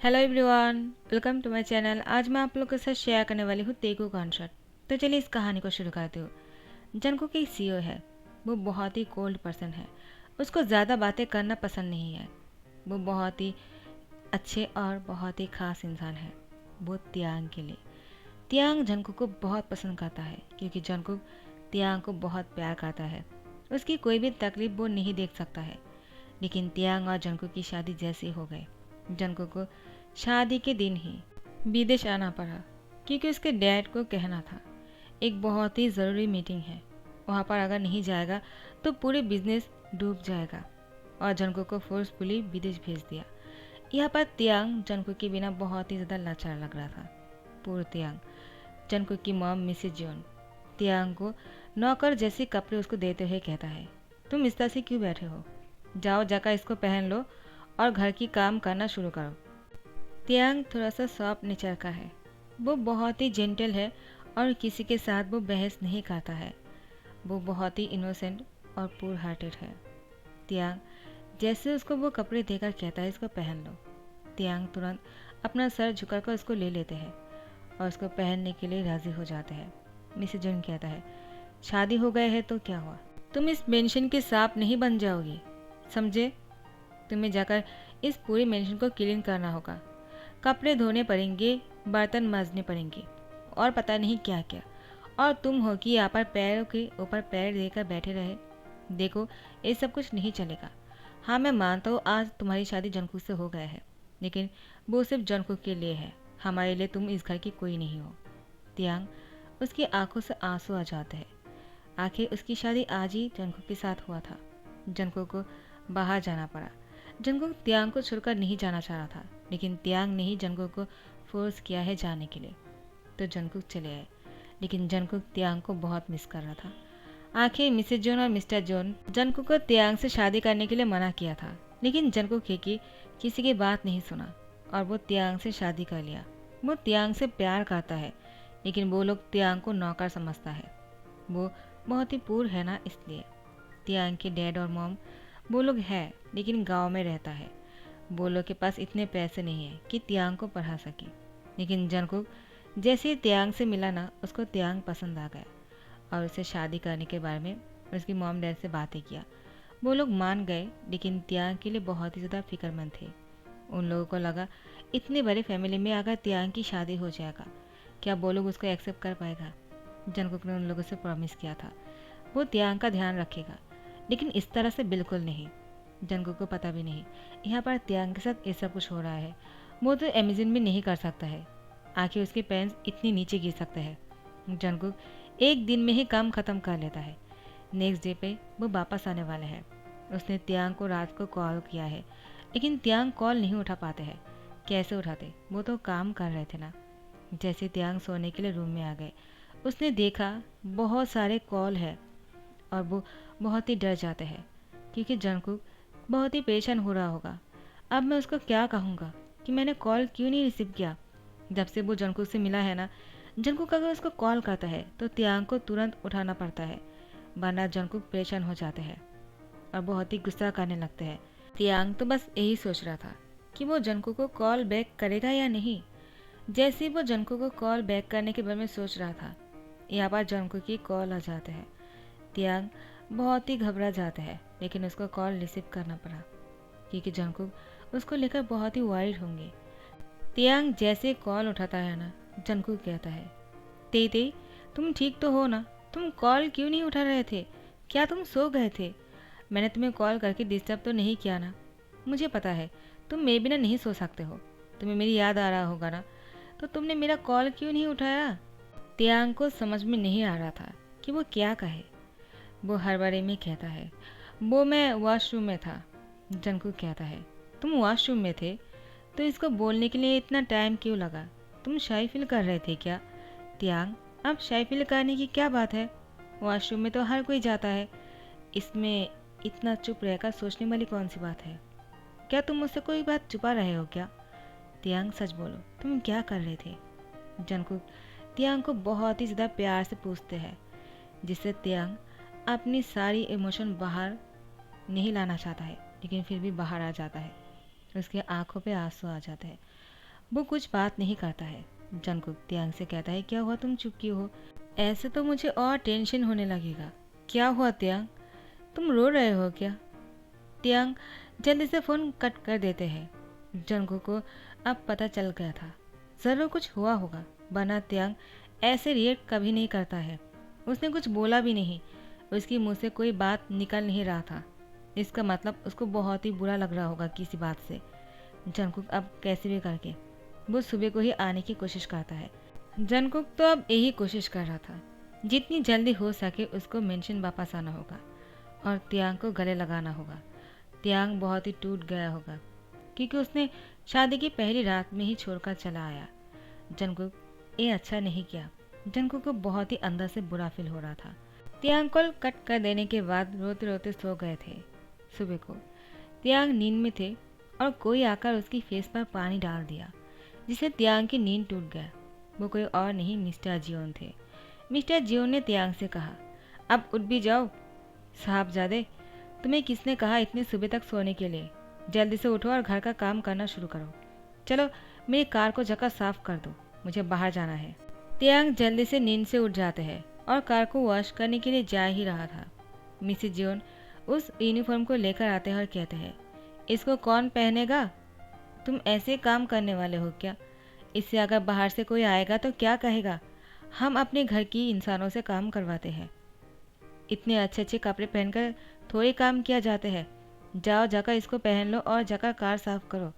Hello everyone, welcome to my channel. आज मैं आप लोगों के साथ शेयर करने वाली हूँ तेगू कॉन्सर्ट। तो चलिए इस कहानी को शुरू करती हूँ। जंगकुक एक सीईओ है। वो बहुत ही कोल्ड पर्सन है। उसको ज़्यादा बातें करना पसंद नहीं है। वो बहुत ही अच्छे और बहुत ही खास इंसान है। वो तियांग के लिए तियांग जंगकुक को बहुत पसंद करता है क्योंकि जंगकुक तियांग को बहुत प्यार करता है। उसकी कोई भी तकलीफ वो नहीं देख सकता है। लेकिन तियांग और जंगकुक की शादी जैसे हो गए, जंगकुक को शादी के दिन ही विदेश आना पड़ा क्योंकि उसके डैड को कहना था एक बहुत ही ज़रूरी मीटिंग है, वहाँ पर अगर नहीं जाएगा तो पूरे बिजनेस डूब जाएगा। और जंगकुक को फोर्सफुली विदेश भेज दिया। यहाँ पर तियांग जंगकुक के बिना बहुत ही ज़्यादा लाचार लग रहा था। पूर्व तियांग जंगकुक की मॉम मिसेज जॉन तियांग को नौकर जैसे कपड़े उसको देते हुए कहता है, तुम इस तरह से क्यों बैठे हो, जाओ जाकर इसको पहन लो और घर की काम करना शुरू करो। तियांग थोड़ा सा सॉफ्ट नेचर का है। वो बहुत ही जेंटल है और किसी के साथ वो बहस नहीं करता है। वो बहुत ही इनोसेंट और पूर हार्टेड है। तियांग जैसे उसको वो कपड़े देकर कहता है इसको पहन लो, तियांग तुरंत अपना सर झुकाकर उसको ले लेते हैं और उसको पहनने के लिए राज़ी हो जाते हैं। मिसेज जॉन कहता है, शादी हो गए है तो क्या हुआ, तुम इस मेंशन के सांप नहीं बन जाओगी, समझे। तुम्हें जाकर इस पूरे मेंशन को क्लीन करना होगा, कपड़े धोने पड़ेंगे, बर्तन मांजने पड़ेंगे और पता नहीं क्या क्या। और तुम हो कि यहाँ पर पैरों के ऊपर पैर देकर बैठे रहे। देखो ये सब कुछ नहीं चलेगा। हाँ मैं मानता हूँ आज तुम्हारी शादी जंगकुक से हो गया है, लेकिन वो सिर्फ जंगकुक के लिए है, हमारे लिए तुम इस घर की कोई नहीं हो। तियांग उसकी आंखों से आंसू आ जाते हैं। आखिर उसकी शादी आज ही जंगकुक के साथ हुआ था। जंगकुक को बाहर जाना पड़ा। जंगकुक तियांग को छोड़कर नहीं जाना चाह रहा था, लेकिन तियांग ने ही जंगकुक को फोर्स किया है जाने के लिए। तो जंगकुक चले आए, लेकिन जंगकुक तियांग को बहुत मिस कर रहा था। आखिर मिसेज जॉन और मिस्टर जॉन जंगकुक को तियांग से शादी करने के लिए मना किया था, लेकिन जंगकुक की किसी की बात नहीं सुना और वो तियांग से शादी कर लिया। वो तियांग से प्यार करता है, लेकिन वो लोग तियांग को नौकर समझता है। वो बहुत ही पूर है ना, इसलिए तियांग के डैड और मॉम वो लोग है, लेकिन गांव में रहता है। वो लोग के पास इतने पैसे नहीं है कि तियांग को पढ़ा सके। लेकिन जंगकुक जैसे ही तियांग से मिला ना, उसको तियांग पसंद आ गया और उसे शादी करने के बारे में उसकी मॉम डैड से बातें किया। वो लोग मान गए, लेकिन तियांग के लिए बहुत ही ज़्यादा फिक्रमंद थे। उन लोगों को लगा इतनी बड़ी फैमिली में अगर तियांग की शादी हो जाएगा, क्या वो लोग उसको एक्सेप्ट कर पाएगा। जंगकुक ने उन लोगों से प्रॉमिस किया था वो तियांग का ध्यान रखेगा, लेकिन इस तरह से बिल्कुल नहीं। जंगकुक को पता भी नहीं यहाँ पर तियांग के साथ ऐसा कुछ हो रहा है। वो तो इमेजिन भी नहीं कर सकता है, आखिर उसके पेरेंट्स इतनी नीचे गिर सकते हैं। जंगकुक एक दिन में ही काम खत्म कर लेता है। नेक्स्ट डे पे वो वापस आने वाले हैं। उसने तियांग को रात को कॉल किया है, लेकिन तियांग कॉल नहीं उठा पाते हैं। कैसे उठाते, वो तो काम कर रहे थे ना। जैसे तियांग सोने के लिए रूम में आ गए, उसने देखा बहुत सारे कॉल है और वो बहुत ही डर जाते हैं क्योंकि जंगकुक बहुत ही परेशान हो रहा होगा। अब मैं उसको क्या कहूँगा कि मैंने कॉल क्यों नहीं रिसीव किया। जब से वो जंगकुक से मिला है ना, जंगकुक अगर उसको कॉल करता है तो तियांग को तुरंत उठाना पड़ता है, वरना जंगकुक परेशान हो जाते हैं और बहुत ही गुस्सा करने लगते हैं। तियांग तो बस यही सोच रहा था कि वो जंगकुक को कॉल बैक करेगा या नहीं। जैसे ही वो जंगकुक को कॉल बैक करने के बारे में सोच रहा था, यहाँ पर जंगकुक की कॉल आ जाते हैं। तियांग बहुत ही घबरा जाता है, लेकिन उसको कॉल रिसीव करना पड़ा क्योंकि जंगकुक उसको लेकर बहुत ही वाइड होंगे। तियांग जैसे कॉल उठाता है ना, जंगकुक कहता है, तेते तुम ठीक तो हो ना, तुम कॉल क्यों नहीं उठा रहे थे, क्या तुम सो गए थे। मैंने तुम्हें कॉल करके डिस्टर्ब तो नहीं किया ना। मुझे पता है तुम मेरे बिना नहीं सो सकते हो, तुम्हें मेरी याद आ रहा होगा ना, तो तुमने मेरा कॉल क्यों नहीं उठाया। तियांग को समझ में नहीं आ रहा था कि वो क्या कहे। वो हर बारे में कहता है, वो मैं वॉशरूम में था। जंगकुक कहता है, तुम वॉशरूम में थे तो इसको बोलने के लिए इतना टाइम क्यों लगा, तुम शाई फील कर रहे थे क्या। तियांग, अब शाई फील करने की क्या बात है, वॉशरूम में तो हर कोई जाता है, इसमें इतना चुप रहकर सोचने वाली कौन सी बात है। क्या तुम मुझसे कोई बात छुपा रहे हो क्या। तियांग सच बोलो, तुम क्या कर रहे थे। जंगकुक तियांग को बहुत ही ज़्यादा प्यार से पूछते हैं, जिससे तियांग अपनी सारी इमोशन बाहर नहीं लाना चाहता है, लेकिन फिर भी बाहर आ जाता है। उसके आंखों पे आंसू आ जाते हैं वो कुछ बात नहीं करता है। जंगकुक त्यांग से कहता है, क्या हुआ, तुम चुप क्यों हो? ऐसे तो मुझे और टेंशन होने लगेगा। क्या हुआ त्यांग, तुम रो रहे हो क्या? त्यांग जल्दी से फ़ोन कट कर देते हैं। जंगकुक को अब पता चल गया था, ज़रूर कुछ हुआ होगा, वरना त्यांग ऐसे रिएक्ट कभी नहीं करता है। उसने कुछ बोला भी नहीं, उसकी मुंह से कोई बात निकल नहीं रहा था। इसका मतलब उसको बहुत ही बुरा लग रहा होगा किसी बात से। जंगकुक अब कैसे भी करके वो सुबह को ही आने की कोशिश करता है। जंगकुक तो अब यही कोशिश कर रहा था, जितनी जल्दी हो सके उसको मेंशन वापस आना होगा और त्यांग को गले लगाना होगा। त्यांग बहुत ही टूट गया होगा, क्योंकि उसने शादी की पहली रात में ही छोड़कर चला आया। जंगकुक ये अच्छा नहीं किया। जंगकुक को बहुत ही अंदर से बुरा फील हो रहा था। त्यांग कॉल कट कर देने के बाद रोते रोते सो गए थे। सुबह को त्यांग नींद में थे और कोई आकर उसकी फेस पर पानी डाल दिया, जिससे त्यांग की नींद टूट गया। वो कोई और नहीं, मिस्टर जियोन थे। मिस्टर जियोन ने त्यांग से कहा, अब उठ भी जाओ। साहबजादे, तुम्हें किसने कहा इतनी सुबह तक सोने के लिए? जल्दी से उठो और घर का काम करना शुरू करो। चलो मेरी कार को जगह साफ कर दो, मुझे बाहर जाना है। त्यांग जल्दी से नींद से उठ जाते हैं और कार को वॉश करने के लिए जा ही रहा था। मिसेस जियोन उस यूनिफॉर्म को लेकर आते हैं और कहते हैं, इसको कौन पहनेगा? तुम ऐसे काम करने वाले हो क्या? इससे अगर बाहर से कोई आएगा तो क्या कहेगा? हम अपने घर की इंसानों से काम करवाते हैं। इतने अच्छे अच्छे कपड़े पहनकर थोड़ी काम किया जाते हैं। जाओ जाकर इसको पहन लो और जाकर कार साफ करो।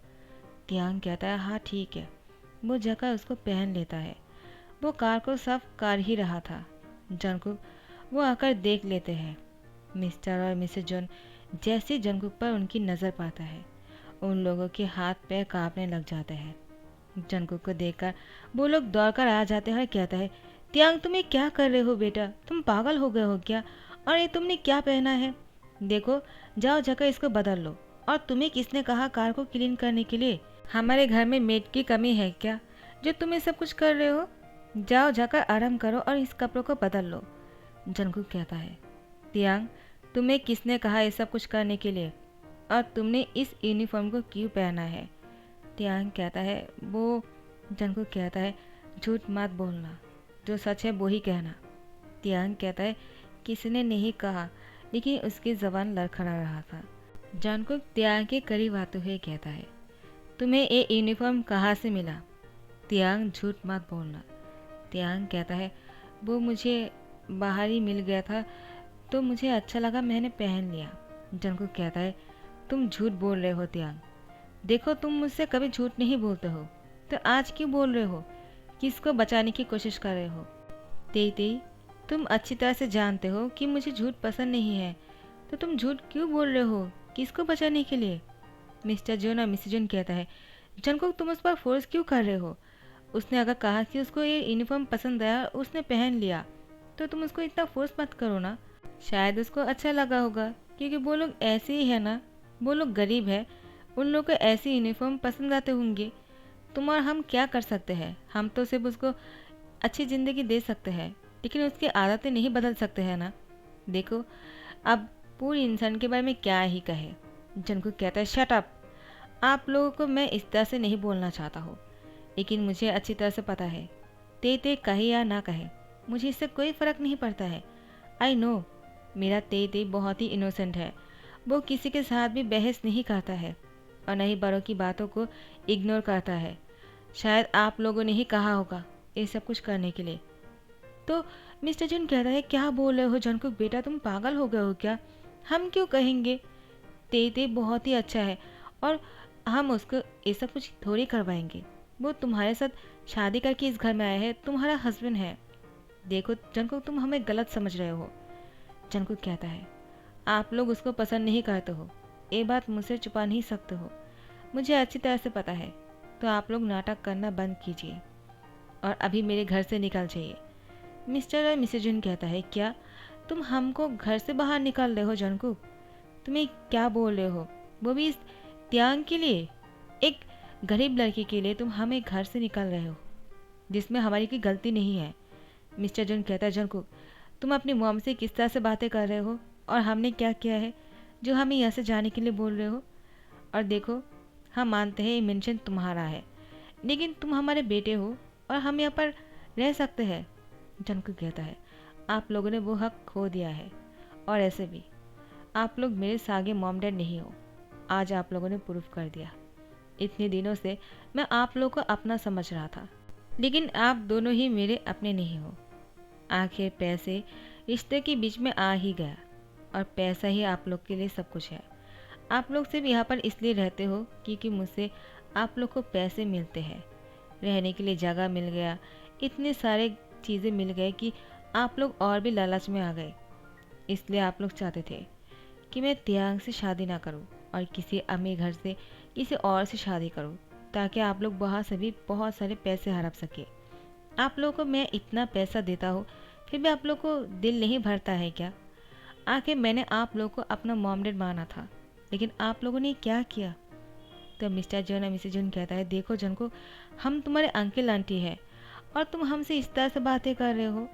त्यांग कहता है, हाँ ठीक है। वो जाकर उसको पहन लेता है। वो कार को साफ कर ही रहा था। जंगकुक वो आकर देख लेते हैं। मिस्टर और मिसेस जॉन जैसे जंगकुक पर उनकी नज़र पाता है, उन लोगों के हाथ पैर कांपने लग जाते हैं। जंगकुक को देखकर वो लोग दौड़कर आ जाते हैं और कहता है, त्यांग तुम ये क्या कर रहे हो बेटा? तुम पागल हो गए हो क्या? और ये तुमने क्या पहना है? देखो, जाओ जाकर इसको बदल लो। और तुम्हें किसने कहा कार को क्लीन करने के लिए? हमारे घर में मेड की कमी है क्या जो तुम ये सब कुछ कर रहे हो? जाओ जाकर आराम करो और इस कपड़ों को बदल लो। जंगकुक कहता है, त्यांग तुम्हें किसने कहा ये सब कुछ करने के लिए? और तुमने इस यूनिफॉर्म को क्यों पहना है? त्यांग कहता है, वो जंगकुक कहता है, झूठ मत बोलना, जो सच है वो ही कहना। त्यांग कहता है, किसने नहीं कहा, लेकिन उसकी ज़बान लड़खड़ा रहा था। जंगकुक त्यांग के करीब आते हुए कहता है, तुम्हें ये यूनिफॉर्म कहाँ से मिला? त्यांग झूठ मत बोलना। त्यांग कहता है, वो मुझे बाहर ही मिल गया था तो मुझे अच्छा लगा, मैंने पहन लिया। जंगकुक कहता है, तुम झूठ बोल रहे हो त्यांग। देखो तुम मुझसे कभी झूठ नहीं बोलते हो, तो आज क्यों बोल रहे हो? किसको बचाने की कोशिश कर रहे हो? तेई तेई, तुम अच्छी तरह से जानते हो कि मुझे झूठ पसंद नहीं है, तो तुम झूठ क्यों बोल रहे हो? किसको बचाने के लिए? मिस्टर जॉन और मिसेस जॉन कहता है, जंगकुक तुम उस पर फोर्स क्यों कर रहे हो? उसने अगर कहा कि उसको ये यूनिफॉर्म पसंद आया और उसने पहन लिया, तो तुम उसको इतना फोर्स मत करो ना। शायद उसको अच्छा लगा होगा, क्योंकि वो लोग ऐसे ही है ना, वो लोग गरीब है, उन लोगों को ऐसी यूनिफॉर्म पसंद आते होंगे। तुम और हम क्या कर सकते हैं? हम तो सिर्फ उसको अच्छी ज़िंदगी दे सकते हैं, लेकिन उसकी आदतें नहीं बदल सकते हैं ना। देखो, अब पूरी इंसान के बारे में क्या ही कहे। जंगकुक कहता है, शट अप। आप लोगों को मैं इस तरह से नहीं बोलना चाहता हूँ, लेकिन मुझे अच्छी तरह से पता है, ते कहे या ना कहे, मुझे इससे कोई फ़र्क नहीं पड़ता है। आई नो, मेरा ते बहुत ही इनोसेंट है। वो किसी के साथ भी बहस नहीं करता है और न ही बड़ों की बातों को इग्नोर करता है। शायद आप लोगों ने ही कहा होगा ये सब कुछ करने के लिए। तो मिस्टर जन कहता है, क्या बोल रहे हो जंगकुक बेटा, तुम पागल हो गए हो क्या? हम क्यों कहेंगे? ते बहुत ही अच्छा है और हम उसको ये सब कुछ थोड़ी करवाएंगे। वो तुम्हारे साथ शादी करके इस घर में आया है, तुम्हारा हस्बैंड है। देखो जंगकुक, तुम हमें गलत समझ रहे हो। जंगकुक कहता है, आप लोग उसको पसंद नहीं करते हो, ये बात मुझसे छुपा नहीं सकते हो, मुझे अच्छी तरह से पता है। तो आप लोग नाटक करना बंद कीजिए और अभी मेरे घर से निकल जाइए। मिस्टर और मिसेस जन कहता है, क्या तुम हमको घर से बाहर निकाल रहे हो जंगकुक? तुम्हें क्या बोल रहे हो? वो भी इस त्यांग के लिए, एक गरीब लड़की के लिए तुम हमें घर से निकाल रहे हो, जिसमें हमारी कोई गलती नहीं है। मिस्टर जन कहता है, जंगकुक तुम अपनी मॉम से किस तरह से बातें कर रहे हो और हमने क्या किया है जो हमें यहाँ से जाने के लिए बोल रहे हो? और देखो, हम मानते हैं ये मेंशन तुम्हारा है, लेकिन तुम हमारे बेटे हो और हम यहाँ पर रह सकते हैं। जंकुक कहता है, आप लोगों ने वो हक खो दिया है, और ऐसे भी आप लोग मेरे सागे मॉम डैड नहीं हो। आज आप लोगों ने प्रूफ कर दिया। इतने दिनों से मैं आप लोगों को अपना समझ रहा था, लेकिन आप दोनों ही मेरे अपने नहीं हो। आखिर पैसे रिश्ते के बीच में आ ही गया, और पैसा ही आप लोग के लिए सब कुछ है। आप लोग सिर्फ यहाँ पर इसलिए रहते हो क्योंकि मुझसे आप लोग को पैसे मिलते हैं, रहने के लिए जगह मिल गया, इतने सारे चीज़ें मिल गए कि आप लोग और भी लालच में आ गए। इसलिए आप लोग चाहते थे कि मैं त्याग से शादी ना करूं और किसी अमीर घर से किसी और से शादी करूं, ताकि आप लोग वहाँ से भी बहुत सारे पैसे हड़प सके। आप लोगों को मैं इतना पैसा देता हूँ, फिर भी आप लोग को दिल नहीं भरता है क्या? आखिर मैंने आप लोगों को अपना मॉम डैड माना था, लेकिन आप लोगों ने क्या किया? तो मिस्टर जॉन और मिसेज जॉन कहता है, देखो जन को, हम तुम्हारे अंकल आंटी हैं और तुम हमसे इस तरह से बातें कर रहे हो।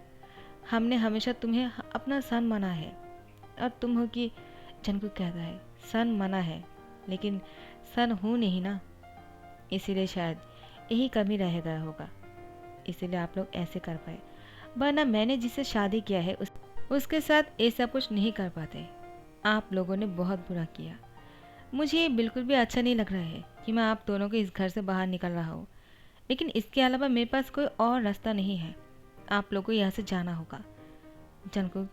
हमने हमेशा तुम्हें अपना सन माना है, और तुम हो कि जन को कहता है, सन माना है लेकिन सन हूँ नहीं ना, इसीलिए शायद यही कमी रह गया होगा, इसीलिए आप लोग ऐसे कर पाए। वरना मैंने जिससे शादी किया है उसके साथ ऐसा कुछ नहीं कर पाते। आप लोगों ने बहुत बुरा किया। मुझे ये बिल्कुल भी अच्छा नहीं लग रहा है कि मैं आप दोनों को इस घर से बाहर निकल रहा हूँ, लेकिन इसके अलावा मेरे पास कोई और रास्ता नहीं है। आप लोगों को यहाँ से जाना होगा। जंकुक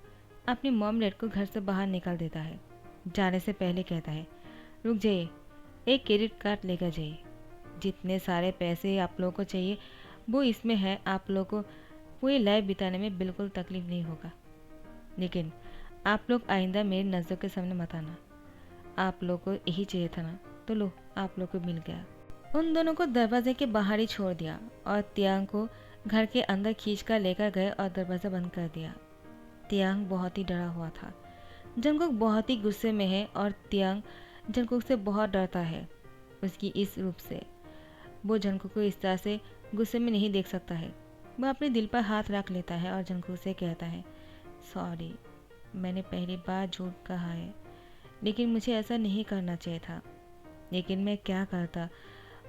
अपनी मॉम डैड को घर से बाहर निकाल देता है। जाने से पहले कहता है, रुक जाइए, एक क्रेडिट कार्ड लेकर जाइए। जितने सारे पैसे आप लोगों को चाहिए वो इसमें है। आप लोगों को पूरी लाइफ बिताने में बिल्कुल तकलीफ नहीं होगा, लेकिन आप लोग आइंदा मेरी नज़रों के सामने मत आना। आप लोग को यही चाहिए था ना, तो लो, आप लोग को मिल गया। उन दोनों को दरवाजे के बाहर ही छोड़ दिया और तियांग को घर के अंदर खींच कर लेकर गए और दरवाज़ा बंद कर दिया। तियांग बहुत ही डरा हुआ था। जंगकुक बहुत ही गुस्से में है और तियांग जंगकुक से बहुत डरता है, उसकी इस रूप से। वो जंगकुक को इस तरह से गुस्से में नहीं देख सकता है। वह अपने दिल पर हाथ रख लेता है और जंगकुक से कहता है, सॉरी, मैंने पहली बार झूठ कहा है, लेकिन मुझे ऐसा नहीं करना चाहिए था। लेकिन मैं क्या करता,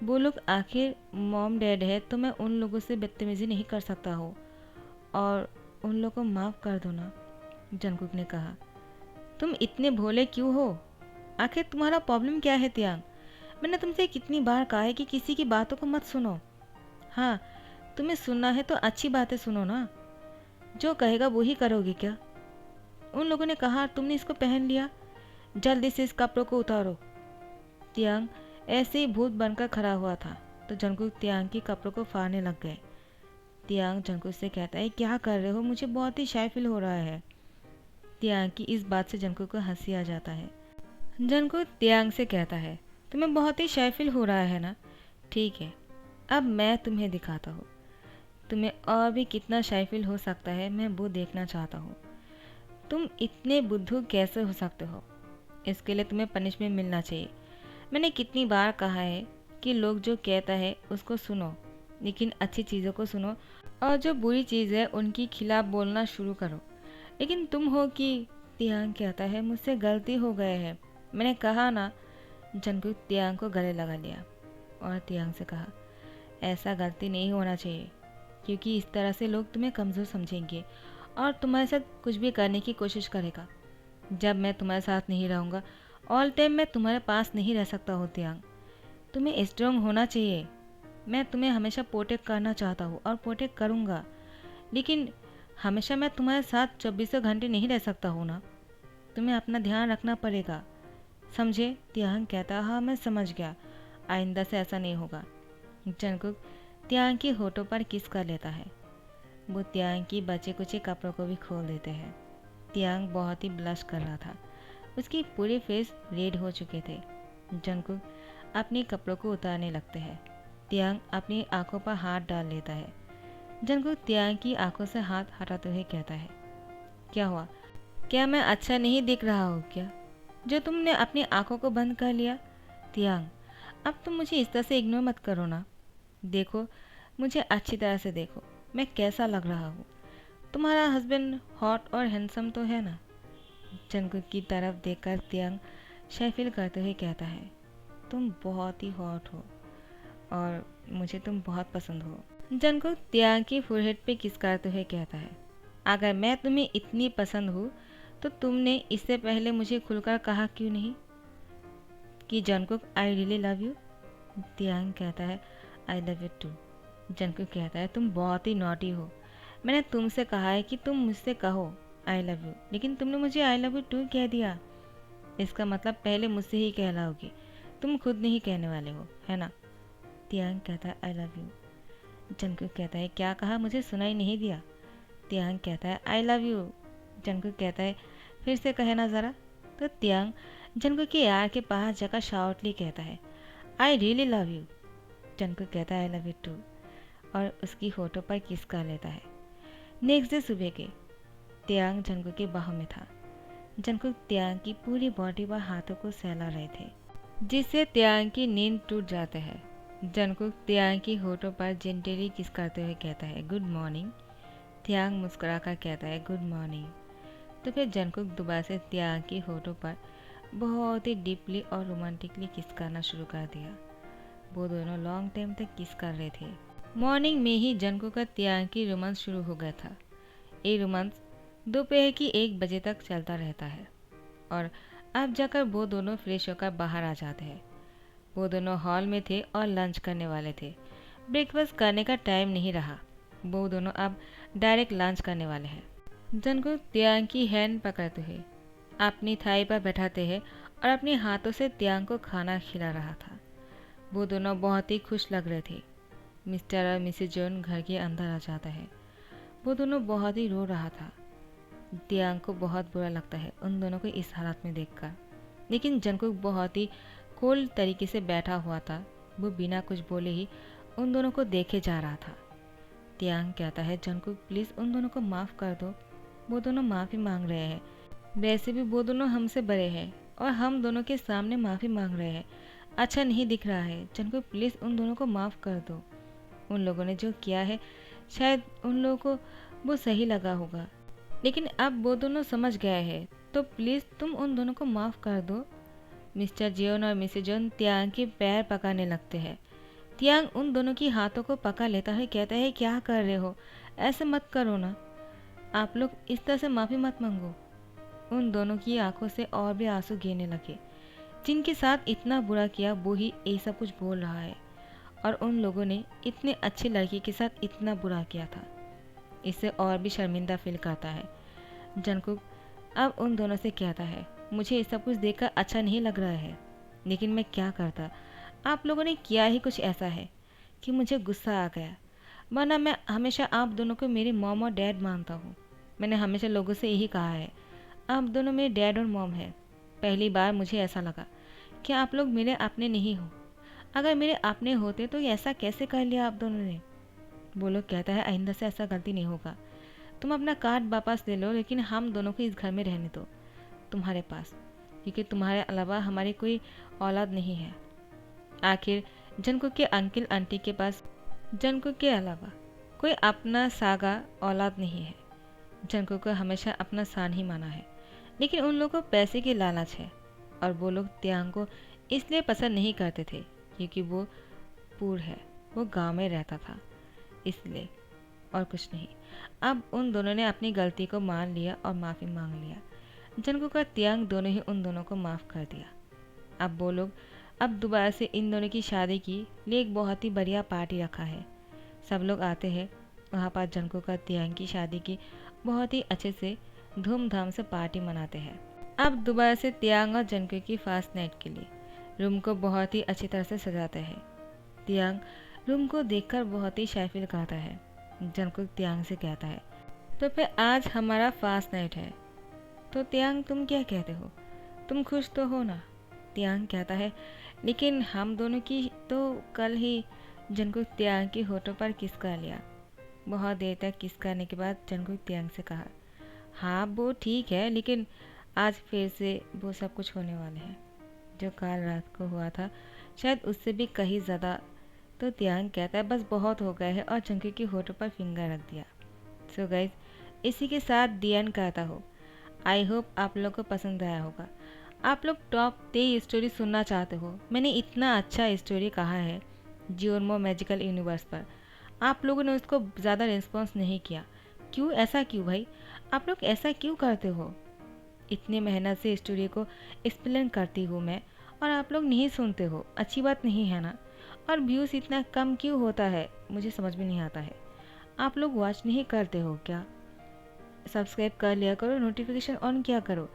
वो लोग आखिर मॉम डैड है, तो मैं उन लोगों से बदतमीज़ी नहीं कर सकता हो, और उन लोगों को माफ़ कर दो ना। जंगकुक ने कहा, तुम इतने भोले क्यों हो? आखिर तुम्हारा प्रॉब्लम क्या है तियांग? मैंने तुमसे कितनी बार कहा है कि किसी की बातों को मत सुनो। हाँ, तुम्हें सुनना है तो अच्छी बातें सुनो ना, जो कहेगा वो ही करोगे क्या? उन लोगों ने कहा, तुमने इसको पहन लिया, जल्दी से इस कपड़ों को उतारो। तियांग ऐसे ही भूत बनकर खड़ा हुआ था, तो जंगकुक तियांग के कपड़ों को फाड़ने लग गए। तियांग जंगकुक से कहता है, क्या कर रहे हो? मुझे बहुत ही शाय फील हो रहा है। तियांग की इस बात से जंगकुक को हंसी आ जाता है। जंगकुक तियांग से कहता है, तुम्हें बहुत ही शाय फील हो रहा है ना? ठीक है, अब मैं तुम्हें दिखाता हूँ। तुम्हें और भी कितना शाय फील हो सकता है, मैं वो देखना चाहता हूँ। तुम इतने बुद्धू कैसे हो सकते हो? इसके लिए तुम्हें पनिशमेंट मिलना चाहिए। मैंने कितनी बार कहा है कि लोग जो कहता है उसको सुनो, लेकिन अच्छी चीज़ों को सुनो, और जो बुरी चीज़ है उनकी खिलाफ बोलना शुरू करो। लेकिन तुम हो कि तियांग कहता है, मुझसे गलती हो गए है, मैंने कहा ना। जंगकुक तियांग को गले लगा लिया और तियांग से कहा, ऐसा गलती नहीं होना चाहिए, क्योंकि इस तरह से लोग तुम्हें कमज़ोर समझेंगे और तुम्हारे साथ कुछ भी करने की कोशिश करेगा। जब मैं तुम्हारे साथ नहीं रहूँगा, ऑल टाइम मैं तुम्हारे पास नहीं रह सकता हूँ तियांग। तुम्हें स्ट्रॉन्ग होना चाहिए। मैं तुम्हें हमेशा प्रोटेक्ट करना चाहता हूँ और प्रोटेक्ट करूँगा, लेकिन हमेशा मैं तुम्हारे साथ 24 घंटे नहीं रह सकता हूँ ना। तुम्हें अपना ध्यान रखना पड़ेगा, समझे? तियांग कहता, हाँ मैं समझ गया, आइंदा से ऐसा नहीं होगा। जंगकुक तियांग के होठों पर किस कर लेता है। वो तियांग की बचे कुचे कपड़ों को भी खोल देते हैं। तियांग बहुत ही ब्लश कर रहा था, उसकी पूरी फेस रेड हो चुके थे। जंगकुक अपने कपड़ों को उतारने लगते हैं। तियांग अपनी आंखों पर हाथ डाल लेता है। जंगकुक तियांग की आंखों से हाथ हटाते हुए कहता है, क्या हुआ? क्या मैं अच्छा नहीं दिख रहा हूँ क्या, जो तुमने अपनी आंखों को बंद कर लिया? तियांग, अब तुम मुझे इस तरह से इग्नोर मत करो ना। देखो, मुझे अच्छी तरह से देखो, मैं कैसा लग रहा हूँ। तुम्हारा हस्बैंड हॉट और हैंडसम तो है ना? जंगकुक की तरफ देखकर तियांग शाय फील करते हुए कहता है, तुम बहुत ही हॉट हो, और मुझे तुम बहुत पसंद हो। जंगकुक त्याग की फोरहेड पे किस करते हुए कहता है, अगर मैं तुम्हें इतनी पसंद हूँ तो तुमने इससे पहले मुझे खुलकर कहा क्यों नहीं कि Jungkook I really love you. त्याग कहता है I love you too. Jungkook कहता है तुम बहुत ही नॉटी हो, मैंने तुमसे कहा है कि तुम मुझसे कहो आई लव यू, लेकिन तुमने मुझे आई लव यू टू कह दिया। इसका मतलब पहले मुझसे ही कहलाओगी, तुम खुद नहीं कहने वाले हो, है ना। त्याग कहता है आई लव यू। जंगकुक कहता है क्या कहा, मुझे सुनाई नहीं दिया। त्याग कहता है आई लव यू। जंगकुक कहता है फिर से कहना ज़रा। तो त्याग जंगकुक के यार के पास जाकर शाउटली कहता है आई रियली लव यू। जंगकुक कहता है आई लव यू टू और उसकी होठों पर किस कर लेता है। नेक्स्ट डे सुबह के त्याग जंगकुक के बाहों में था। जंगकुक त्याग की पूरी बॉडी पर हाथों को सहला रहे थे, जिससे त्याग की नींद टूट जाते हैं। जंगकुक त्याग की होठों पर जेंटली किस करते हुए कहता है गुड मॉर्निंग। त्याग मुस्कुराकर कहता है गुड मॉर्निंग। तो फिर जंगकुक दोबारा से त्याग की होठों पर बहुत ही डीपली और रोमांटिकली किस करना शुरू कर दिया। वो दोनों लॉन्ग टाइम तक किस कर रहे थे। मॉर्निंग में ही जंगकुक का त्याग की रोमांस शुरू हो गया था। ये रोमांस दोपहर की 1 बजे तक चलता रहता है और अब जाकर वो दोनों फ्रेश होकर बाहर आ जाते हैं। वो दोनों हॉल में थे और लंच करने वाले थे। ब्रेकफास्ट करने का टाइम नहीं रहा, वो दोनों अब डायरेक्ट लंच करने वाले हैं। जंगकुक त्याग की हैंड पकड़ते हुए अपनी थाई पर बैठाते हैं और अपने हाथों से त्याग को खाना खिला रहा था। वो दोनों बहुत ही खुश लग रहे थे। मिस्टर और मिसेज जॉन घर के अंदर आ जाता है। वो दोनों बहुत ही रो रहा था। त्याग को बहुत बुरा लगता है उन दोनों को इस हालत में देखकर, लेकिन जंगकुक बहुत ही कोल्ड तरीके से बैठा हुआ था। वो बिना कुछ बोले ही उन दोनों को देखे जा रहा था। त्याग कहता है जंगकुक प्लीज़ उन दोनों को माफ़ कर दो, वो दोनों माफ़ी मांग रहे हैं, वैसे भी वो दोनों हमसे बड़े हैं और हम दोनों के सामने माफ़ी मांग रहे हैं, अच्छा नहीं दिख रहा है। जंगकुक प्लीज़ उन दोनों को माफ़ कर दो, उन लोगों ने जो किया है शायद उन लोगों को वो सही लगा होगा, लेकिन अब वो दोनों समझ गए हैं, तो प्लीज़ तुम उन दोनों को माफ़ कर दो। मिस्टर जियोन और मिसेज जॉन त्याग के पैर पकाने लगते हैं। त्याग उन दोनों की हाथों को पका लेता है, कहता है क्या कर रहे हो, ऐसे मत करो ना, आप लोग इस तरह से माफ़ी मत मांगो। उन दोनों की आंखों से और भी आंसू गिरने लगे। जिनके साथ इतना बुरा किया वो ही ये सब कुछ बोल रहा है और उन लोगों ने इतने अच्छे लड़की के साथ इतना बुरा किया था। इससे और भी शर्मिंदा फील करता है। जंगकुक अब उन दोनों से कहता है मुझे ये सब कुछ देखकर अच्छा नहीं लग रहा है, लेकिन मैं क्या करता, आप लोगों ने किया ही कुछ ऐसा है कि मुझे गुस्सा आ गया, वरना मैं हमेशा आप दोनों को मेरे मॉम और डैड मानता हूँ। मैंने हमेशा लोगों से यही कहा है, आप दोनों मेरे डैड और मॉम हैं। पहली बार मुझे ऐसा लगा कि आप लोग मेरे अपने नहीं हो। अगर मेरे अपने होते तो ऐसा कैसे कर लिया आप दोनों ने। वो लोग कहता है आइंदा से ऐसा गलती नहीं होगा, तुम अपना कार्ड वापस ले लो, लेकिन हम दोनों को इस घर में रहने दो तुम्हारे पास, क्योंकि तुम्हारे अलावा हमारी कोई औलाद नहीं है। आखिर जंगकुक के अंकल आंटी के पास जंगकुक के अलावा कोई अपना सागा औलाद नहीं है। जंगकुक को हमेशा अपना सान ही माना है, लेकिन उन लोगों को पैसे की लालच है और वो लोग त्यांग को इसलिए पसंद नहीं करते थे क्योंकि वो पूर है, वो गांव में रहता था, इसलिए और कुछ नहीं। अब उन दोनों ने अपनी गलती को मान लिया और माफ़ी मांग लिया। जंगकुक और त्यांग दोनों ही उन दोनों को माफ़ कर दिया। अब वो लोग अब दोबारा से इन दोनों की शादी की लिए एक बहुत ही बढ़िया पार्टी रखा है। सब लोग आते हैं वहाँ पर। जंगकुक और त्यांग की शादी की बहुत ही अच्छे से धूमधाम से पार्टी मनाते हैं। अब दोबारा से त्यांग और जंगकुक की फर्स्ट नाइट के लिए रूम को बहुत ही अच्छी तरह से सजाते हैं। त्यांग रूम को देखकर बहुत ही शाय फील करता है। जंगकुक त्यांग से कहता है तो फिर आज हमारा फर्स्ट नाइट है, तो त्यांग तुम क्या कहते हो, तुम खुश तो हो ना। त्यांग कहता है लेकिन हम दोनों की तो कल ही। जंगकुक त्यांग की होठों पर किस कर लिया। बहुत देर तक किस करने के बाद जंगकुक त्यांग से कहा हाँ वो ठीक है, लेकिन आज फिर से वो सब कुछ होने वाले हैं जो कल रात को हुआ था, शायद उससे भी कहीं ज़्यादा। तो त्यांग कहता है बस बहुत हो गया है और जंगकुक की होठों पर फिंगर रख दिया। सो गाइस, इसी के साथ दी एंड कहता हो। आई होप आप लोग को पसंद आया होगा। आप लोग टॉप 3 स्टोरी सुनना चाहते हो, मैंने इतना अच्छा स्टोरी कहा है जियोर्मो मैजिकल यूनिवर्स पर। आप लोगों ने उसको ज़्यादा रिस्पॉन्स नहीं किया। क्यों, ऐसा क्यों भाई? आप लोग ऐसा क्यों करते हो? इतने मेहनत से स्टोरी को एक्सप्लेन करती हूँ मैं और आप लोग नहीं सुनते हो। अच्छी बात नहीं है ना? और व्यूज़ इतना कम क्यों होता है, मुझे समझ में नहीं आता है। आप लोग वॉच नहीं करते हो क्या? सब्सक्राइब कर लिया करो, नोटिफिकेशन ऑन किया करो।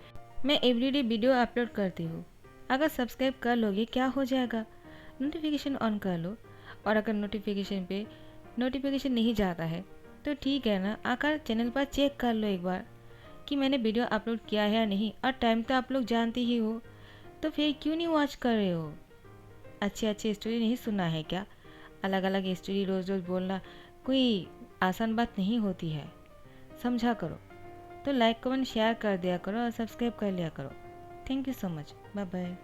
मैं एवरीडे वीडियो अपलोड करती हूँ। अगर सब्सक्राइब कर लोगे क्या हो जाएगा? नोटिफिकेशन ऑन कर लो। और अगर नोटिफिकेशन पे नोटिफिकेशन नहीं जाता है तो ठीक है ना, आकर चैनल पर चेक कर लो एक बार कि मैंने वीडियो अपलोड किया है या नहीं। और टाइम तो आप लोग जानते ही हो, तो फिर क्यों नहीं वॉच कर रहे हो? अच्छी अच्छी स्टोरी नहीं सुनना है क्या? अलग अलग स्टोरी रोज़ रोज़ बोलना कोई आसान बात नहीं होती है, समझा करो। तो लाइक कमेंट शेयर कर दिया करो और सब्सक्राइब कर लिया करो। Thank you so much, bye bye.